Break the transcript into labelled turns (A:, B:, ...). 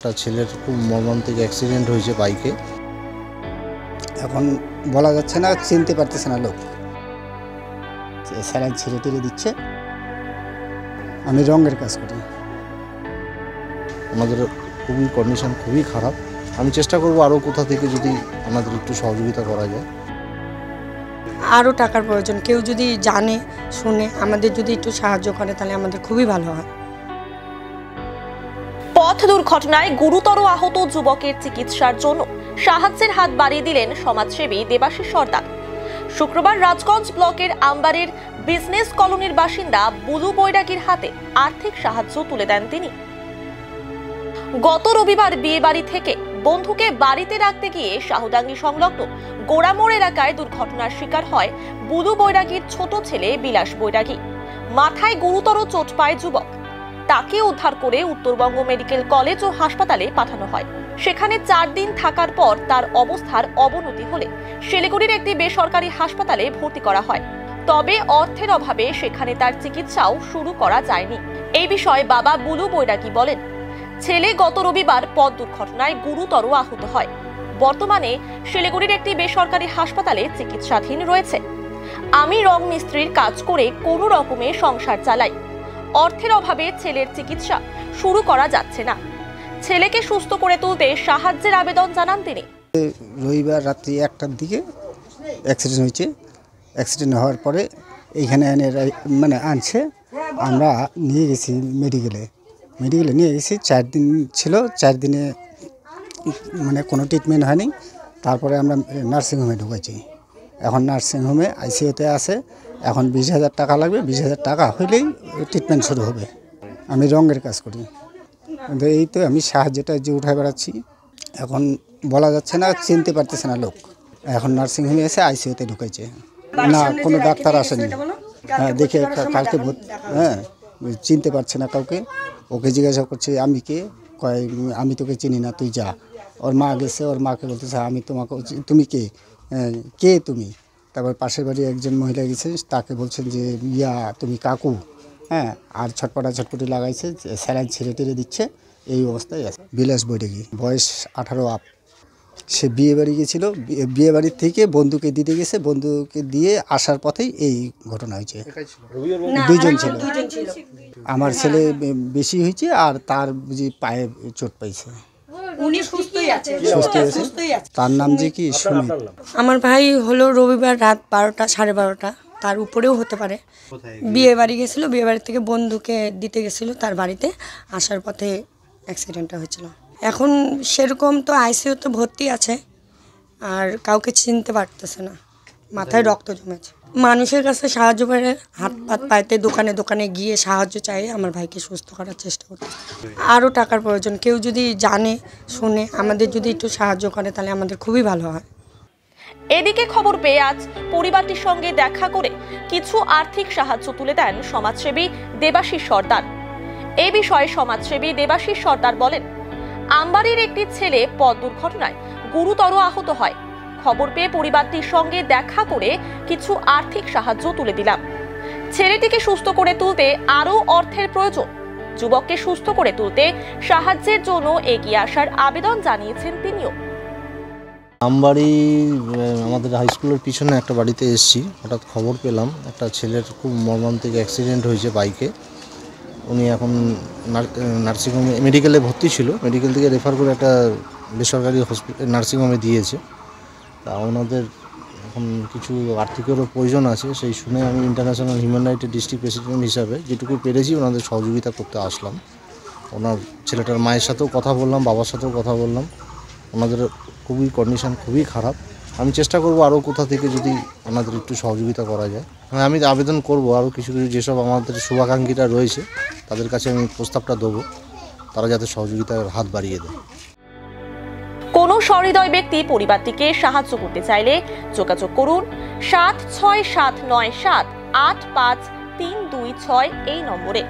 A: একটা ছেলের খুব মর্মান্তিক অ্যাক্সিডেন্ট হয়েছে বাইকে।
B: এখন বলা যাচ্ছে না, চিনতে পারতেছে না লোক, স্যালাইন ছিঁড়ে টিড়ে দিচ্ছে। আমি রঙের কাজ করি।
A: আমাদের খুবই কন্ডিশন খুবই খারাপ। আমি চেষ্টা করব আরও কোথা থেকে যদি আমাদের একটু সহযোগিতা করা যায়।
C: আরও টাকার প্রয়োজন, কেউ যদি জানে শুনে আমাদের যদি একটু সাহায্য করে তাহলে আমাদের খুবই ভালো হয়।
D: পথ দুর্ঘটনায় গুরুতর আহত যুবকের চিকিৎসার জন্য সাহায্যের হাত বাড়িয়ে দিলেন সমাজসেবী দেবাশিস সর্দার। শুক্রবার রাজগঞ্জ ব্লকের আমবাড়ির বিজনেস কলোনির বাসিন্দা বুলু বৈরাগীর হাতে আর্থিক সাহায্য তুলে দেন তিনি। গত রবিবার বিয়ে বাড়ি থেকে বন্ধুকে বাড়িতে রাখতে গিয়ে শাহডাঙ্গি সংলগ্ন গোড়ামোড় এলাকায় দুর্ঘটনার শিকার হয় বুলু বৈরাগীর ছোট ছেলে বিলাস বৈরাগী। মাথায় গুরুতর চোট পায় যুবক। তাকে উদ্ধার করে উত্তরবঙ্গ মেডিকেল কলেজ ও হাসপাতালে পাঠানো হয়। সেখানে 4 দিন থাকার পর তার অবস্থার অবনতি হলে শিলিগুড়ির একটি বেসরকারি হাসপাতালে ভর্তি করা হয়। তবে অর্থের অভাবে সেখানে তার চিকিৎসাও শুরু করা যায়নি। এই বিষয়ে বাবা বুলু বৈরাগী বলেন, ছেলে গত রবিবার পথ দুর্ঘটনায় গুরুতর আহত হয়। বর্তমানে শিলিগুড়ির একটি বেসরকারি হাসপাতালে চিকিৎসাধীন রয়েছে। আমি রং মিস্ত্রির কাজ করে কোনো রকমে সংসার চালাই। অর্থের অভাবে ছেলের চিকিৎসা শুরু করা যাচ্ছে না। ছেলেকে সুস্থ করে তুলতে সাহায্যের আবেদন জানান তিনি।
B: রবিবার রাত্রি 1টার দিকে অ্যাক্সিডেন্ট হয়েছে। অ্যাক্সিডেন্ট হওয়ার পরে এইখানে আনছে। আমরা নিয়ে গেছি মেডিকেলে নিয়ে গেছি। 4 দিন ছিল, 4 দিনে কোনো ট্রিটমেন্ট হয়নি। তারপরে আমরা নার্সিংহোমে ঢুকেছি। এখন নার্সিংহোমে আইসিইউতে আছে। এখন 20,000 টাকা লাগবে। 20,000 টাকা হইলেই ট্রিটমেন্ট শুরু হবে। আমি রঙের কাজ করি, কিন্তু এই তো আমি সাহায্যটা যে উঠায় বেড়াচ্ছি। এখন বলা যাচ্ছে না, চিনতে পারতেছে না লোক। এখন নার্সিংহোমে এসে আইসিইউতে ঢুকেছে। না, কোনো ডাক্তার আসেনি। হ্যাঁ, দেখে কালকে চিনতে পারছে না কাউকে। ওকে জিজ্ঞাসা করছে আমি কে, কয় আমি তোকে চিনি না, তুই যা। ওর মা গেছে, ওর মাকে বলতেছে আমি তোমাকে, তুমি কে, কে তুমি? তারপর পাশের বাড়ি একজন মহিলা গেছে, তাকে বলছেন যে তুমি কাকু। হ্যাঁ, আর ছটপটি লাগাইছে, স্যালাইন ছিঁড়ে টিড়ে দিচ্ছে। এই অবস্থায় আছে বিলাস বৈরাগী, বয়স 18 আপ। সে বিয়ে বাড়ি গেছিল। বিয়ে বাড়ির থেকে বন্ধুকে দিতে গেছে। বন্ধুকে দিয়ে আসার পথেই এই ঘটনা হয়েছে। 2জন ছিল। আমার ছেলে বেশি হয়েছে, আর তার বুঝি পায়ে চোট পাইছে। সুস্থ আছে। তার নাম যে কি সুমিত।
C: আমার ভাই হলো রবিবার রাত 12টা, 12:30, তার উপরেও হতে পারে। বিয়ে বাড়ি গেছিলো, বিয়ে বাড়ি থেকে বন্ধুকে দিতে গেছিলো তার বাড়িতে। আসার পথে অ্যাক্সিডেন্টটা হয়েছিল। এখন সেরকম তো আইসিইউতে ভর্তি আছে, আর কাউকে চিনতে পারতেছে না। মাথায় রক্ত জমেছে। মানুষের কাছে সাহায্য করে, হাত পাত পাইতে দোকানে দোকানে গিয়ে সাহায্য চাই আমার ভাইকে সুস্থ করার চেষ্টা করতে। আরও টাকার প্রয়োজন, কেউ যদি জানে শুনে আমাদের যদি একটু সাহায্য করে তাহলে আমাদের খুবই ভালো হয়।
D: এদিকে খবর পেয়ে আজ পরিবারটির সঙ্গে দেখা করে কিছু আর্থিক সাহায্য তুলে দেন সমাজসেবী দেবাশিস সর্দার। এই বিষয়ে সমাজসেবী দেবাশিস সর্দার বলেন, আমবাড়ির একটি ছেলে পথ দুর্ঘটনায় গুরুতর আহত হয়। খবর পেয়ে পরিবারটির সঙ্গে দেখা করে কিছু আর্থিক সাহায্য তুলে দিলাম। ছেলেটিকে সুস্থ করে তুলতে আরও অর্থের প্রয়োজন। যুবককে সুস্থ করে তুলতে সাহায্যের জন্য এগিয়ে আসার আবেদন জানিয়েছেন তিনিও।
A: আমবাড়ি আমাদের হাই স্কুলের পিছনে একটা বাড়িতে এসেছি। হঠাৎ খবর পেলাম একটা ছেলের খুব মর্মান্তিক অ্যাক্সিডেন্ট হয়েছে বাইকে। উনি এখন নার্সিংহোমে মেডিকেলে ভর্তি ছিল। মেডিকেল থেকে রেফার করে একটা বেসরকারি নার্সিংহোমে দিয়েছে। তা ওনাদের এখন কিছু আর্থিকেরও প্রয়োজন আছে। সেই শুনে আমি ইন্টারন্যাশনাল হিউম্যান রাইটের ডিস্ট্রিক্ট প্রেসিডেন্ট হিসাবে যেটুকু পেরেছি ওনাদের সহযোগিতা করতে আসলাম। ওনার ছেলেটার মায়ের সাথেও কথা বললাম, বাবার সাথেও কথা বললাম। ওনাদের খুবই কন্ডিশন খুবই খারাপ। আমি চেষ্টা করব আরও কোথা থেকে যদি আমাদের একটু সহযোগিতা করা যায়। আমি আবেদন করব আরও কিছু যেসব আমাদের শুভাকাঙ্ক্ষীরা রয়েছে তাদের কাছে আমি প্রস্তাবটা দেবো, তারা যাতে সহযোগিতার হাত বাড়িয়ে দেয়।
D: কোনো সহৃদয় ব্যক্তি পরিবারটিকে সাহায্য করতে চাইলে যোগাযোগ করুন 7679785326 এই নম্বরে।